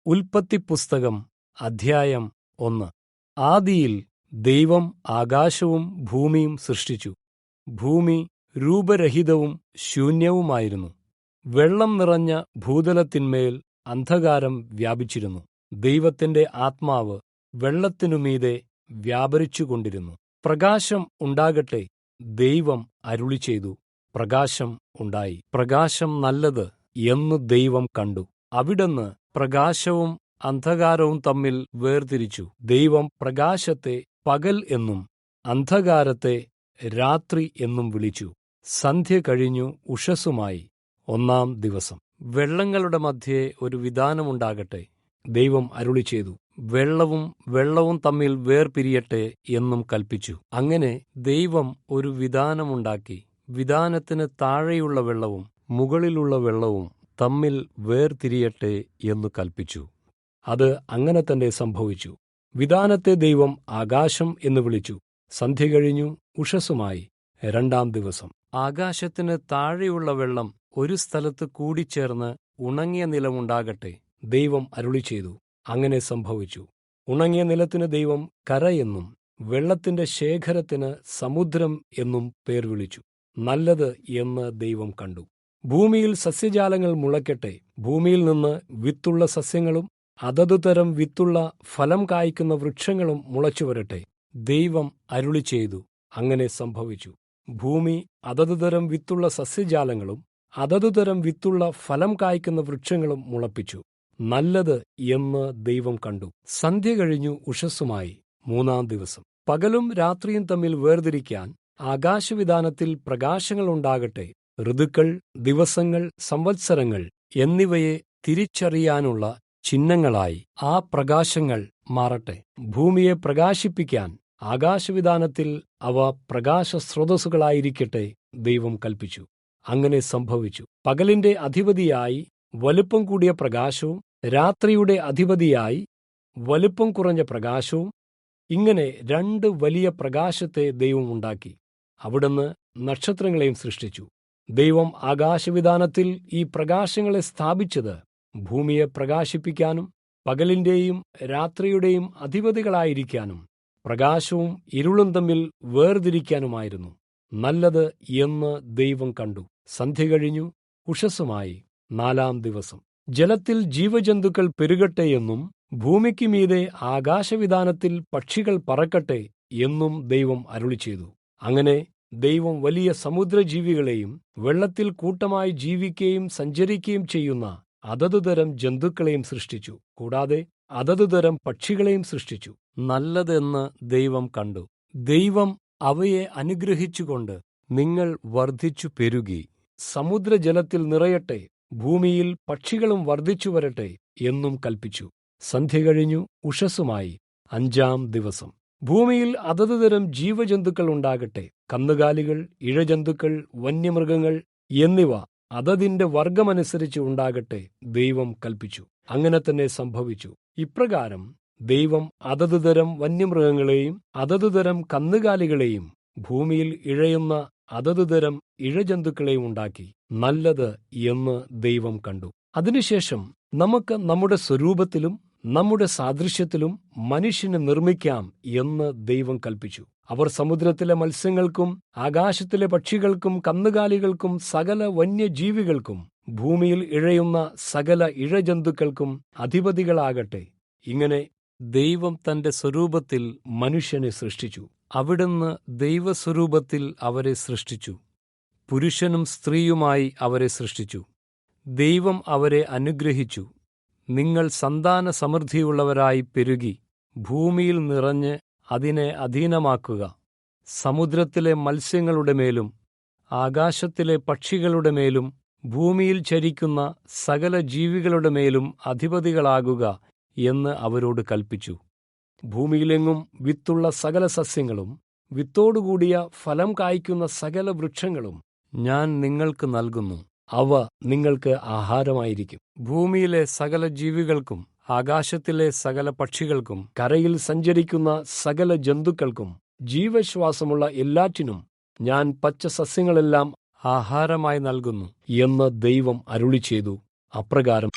ഉൽപ്പത്തിപ്പുസ്തകം അധ്യായം 1. ആദിയിൽ ദൈവം ആകാശവും ഭൂമിയും സൃഷ്ടിച്ചു. ഭൂമി രൂപരഹിതവും ശൂന്യവുമായിരുന്നു. വെള്ളം നിറഞ്ഞ ഭൂതലത്തിന്മേൽ അന്ധകാരം വ്യാപിച്ചിരുന്നു. ദൈവത്തിന്റെ ആത്മാവ് വെള്ളത്തിനുമീതെ വ്യാപരിച്ചുകൊണ്ടിരുന്നു. പ്രകാശം ഉണ്ടാകട്ടെ, ദൈവം അരുളിച്ചെയ്തു. പ്രകാശം ഉണ്ടായി. പ്രകാശം നല്ലത് എന്ന് ദൈവം കണ്ടു. അവിടുന്ന് പ്രകാശവും അന്ധകാരവും തമ്മിൽ വേർതിരിച്ചു. ദൈവം പ്രകാശത്തെ പകൽ എന്നും അന്ധകാരത്തെ രാത്രി എന്നും വിളിച്ചു. സന്ധ്യ കഴിഞ്ഞു ഉഷസ്സുമായി. 1-ാം ദിവസം. വെള്ളങ്ങളുടെ മധ്യേ ഒരു വിതാനമുണ്ടാകട്ടെ. ദൈവം അരുളിച്ചെയ്തു. വെള്ളവും തമ്മിൽ വേർപിരിയട്ടെ എന്നും കൽപ്പിച്ചു. അങ്ങനെ ദൈവം ഒരു വിതാനമുണ്ടാക്കി. വിതാനത്തിന് താഴെയുള്ള വെള്ളവും മുകളിലുള്ള വെള്ളവും തമ്മിൽ വേർതിരിയട്ടെ എന്നു കൽപ്പിച്ചു. അത് അങ്ങനെ തന്നെ സംഭവിച്ചു. വിതാനത്തെ ദൈവം ആകാശം എന്ന് വിളിച്ചു. സന്ധ്യ കഴിഞ്ഞു ഉഷസ്സുമായി. 2-ാം ദിവസം. ആകാശത്തിന് താഴെയുള്ള വെള്ളം ഒരു സ്ഥലത്ത് കൂടിച്ചേർന്ന് ഉണങ്ങിയ നിലമുണ്ടാകട്ടെ. ദൈവം അരുളിച്ചെയ്തു. അങ്ങനെ സംഭവിച്ചു. ഉണങ്ങിയ നിലത്തിന് ദൈവം കര എന്നും വെള്ളത്തിന്റെ ശേഖരത്തിന് സമുദ്രം എന്നും പേർ വിളിച്ചു. നല്ലത് എന്ന് ദൈവം കണ്ടു. ഭൂമിയിൽ സസ്യജാലങ്ങൾ മുളയ്ക്കട്ടെ. ഭൂമിയിൽ നിന്ന് വിത്തുള്ള സസ്യങ്ങളും അതതു തരം വിത്തുള്ള ഫലം കായ്ക്കുന്ന വൃക്ഷങ്ങളും മുളച്ചുവരട്ടെ. ദൈവം അരുളിച്ചെയ്തു. അങ്ങനെ സംഭവിച്ചു. ഭൂമി അതതു തരം വിത്തുള്ള സസ്യജാലങ്ങളും അതതു തരം വിത്തുള്ള ഫലം കായ്ക്കുന്ന വൃക്ഷങ്ങളും മുളപ്പിച്ചു. നല്ലത് എന്ന് ദൈവം കണ്ടു. സന്ധ്യ കഴിഞ്ഞു ഉഷസ്സുമായി. 3-ാം ദിവസം. പകലും രാത്രിയും തമ്മിൽ വേർതിരിക്കാൻ ആകാശവിതാനത്തിൽ പ്രകാശങ്ങൾ ഉണ്ടാകട്ടെ. ഋതുക്കൾ, ദിവസങ്ങൾ, സംവത്സരങ്ങൾ എന്നിവയെ തിരിച്ചറിയാനുള്ള ചിഹ്നങ്ങളായി ആ പ്രകാശങ്ങൾ മാറട്ടെ. ഭൂമിയെ പ്രകാശിപ്പിക്കാൻ ആകാശവിതാനത്തിൽ അവ പ്രകാശസ്രോതസ്സുകളായിരിക്കട്ടെ. ദൈവം കൽപ്പിച്ചു. അങ്ങനെ സംഭവിച്ചു. പകലിന്റെ അധിപതിയായി വലുപ്പം കൂടിയ പ്രകാശവും രാത്രിയുടെ അധിപതിയായി വലുപ്പം കുറഞ്ഞ പ്രകാശവും, ഇങ്ങനെ 2 വലിയ പ്രകാശത്തെ ദൈവം ഉണ്ടാക്കി. അവിടുന്ന് നക്ഷത്രങ്ങളെയും സൃഷ്ടിച്ചു. ദൈവം ആകാശവിതാനത്തിൽ ഈ പ്രകാശങ്ങളെ സ്ഥാപിച്ചത് ഭൂമിയെ പ്രകാശിപ്പിക്കാനും പകലിന്റെയും രാത്രിയുടെയും അധിപതികളായിരിക്കാനും പ്രകാശവും ഇരുളും തമ്മിൽ വേർതിരിക്കാനുമായിരുന്നു. നല്ലത് എന്ന് ദൈവം കണ്ടു. സന്ധ്യ കഴിഞ്ഞു ഉഷസ്സുമായി. 4-ാം ദിവസം. ജലത്തിൽ ജീവജന്തുക്കൾ പെരുകട്ടെ എന്നും ഭൂമിക്ക് മീതെ ആകാശവിതാനത്തിൽ പക്ഷികൾ പറക്കട്ടെ എന്നും ദൈവം അരുളിച്ചെയ്തു. അങ്ങനെ ദൈവം വലിയ സമുദ്രജീവികളെയും വെള്ളത്തിൽ കൂട്ടമായി ജീവിക്കുകയും സഞ്ചരിക്കുകയും ചെയ്യുന്ന അതതു തരം ജന്തുക്കളെയും സൃഷ്ടിച്ചു. കൂടാതെ അതതു തരം പക്ഷികളെയും സൃഷ്ടിച്ചു. നല്ലതെന്ന് ദൈവം കണ്ടു. ദൈവം അവയെ അനുഗ്രഹിച്ചുകൊണ്ട്, നിങ്ങൾ വർദ്ധിച്ചു പെരുകി സമുദ്രജലത്തിൽ നിറയട്ടെ, ഭൂമിയിൽ പക്ഷികളും വർദ്ധിച്ചു വരട്ടെ എന്നും കൽപ്പിച്ചു. സന്ധ്യ കഴിഞ്ഞു ഉഷസ്സുമായി. 5-ാം ദിവസം. ഭൂമിയിൽ അതതു തരം ജീവജന്തുക്കൾ ഉണ്ടാകട്ടെ. കന്നുകാലികൾ, ഇഴജന്തുക്കൾ, വന്യമൃഗങ്ങൾ എന്നിവ അതതിന്റെ വർഗമനുസരിച്ച് ഉണ്ടാകട്ടെ. ദൈവം കൽപ്പിച്ചു. അങ്ങനെ തന്നെ സംഭവിച്ചു. ഇപ്രകാരം ദൈവം അതതു തരം വന്യമൃഗങ്ങളെയും അതതു തരം കന്നുകാലികളെയും ഭൂമിയിൽ ഇഴയുന്ന അതതു തരം ഇഴജന്തുക്കളെയും ഉണ്ടാക്കി. നല്ലത് എന്ന് ദൈവം കണ്ടു. അതിനുശേഷം നമുക്ക് നമ്മുടെ സ്വരൂപത്തിലും നമ്മുടെ സാദൃശ്യത്തിലും മനുഷ്യനെ നിർമ്മിക്കാം എന്ന് ദൈവം കൽപ്പിച്ചു. അവർ സമുദ്രത്തിലെ മത്സ്യങ്ങൾക്കും ആകാശത്തിലെ പക്ഷികൾക്കും കന്നുകാലികൾക്കും സകല വന്യജീവികൾക്കും ഭൂമിയിൽ ഇഴയുന്ന സകല ഇഴജന്തുക്കൾക്കും അധിപതികളാകട്ടെ. ഇങ്ങനെ ദൈവം തന്റെ സ്വരൂപത്തിൽ മനുഷ്യനെ സൃഷ്ടിച്ചു. അവിടുന്ന് ദൈവസ്വരൂപത്തിൽ അവരെ സൃഷ്ടിച്ചു. പുരുഷനും സ്ത്രീയുമായി അവരെ സൃഷ്ടിച്ചു. ദൈവം അവരെ അനുഗ്രഹിച്ചു. നിങ്ങൾ സന്താന സമൃദ്ധിയുള്ളവരായി പെരുകി ഭൂമിയിൽ നിറഞ്ഞ് അതിനെ അധീനമാക്കുക. സമുദ്രത്തിലെ മത്സ്യങ്ങളുടെ മേലും ആകാശത്തിലെ പക്ഷികളുടെ മേലും ഭൂമിയിൽ ചരിക്കുന്ന സകല ജീവികളുടെ മേലും അധിപതികളാകുക എന്ന് അവരോട് കൽപ്പിച്ചു. ഭൂമിയിലെങ്ങും വിത്തുള്ള സകല സസ്യങ്ങളും വിത്തോടുകൂടിയ ഫലം കായ്ക്കുന്ന സകല വൃക്ഷങ്ങളും ഞാൻ നിങ്ങൾക്ക് നൽകുന്നു. അവ നിങ്ങൾക്ക് ആഹാരമായിരിക്കും. ഭൂമിയിലെ സകല ജീവികൾക്കും ആകാശത്തിലെ സകല പക്ഷികൾക്കും കരയിൽ സഞ്ചരിക്കുന്ന സകല ജന്തുക്കൾക്കും ജീവശ്വാസമുള്ള എല്ലാറ്റിനും ഞാൻ പച്ച സസ്യങ്ങളെല്ലാം ആഹാരമായി നൽകുന്നു എന്ന് ദൈവം അരുളിച്ചെയ്തു. അപ്രകാരം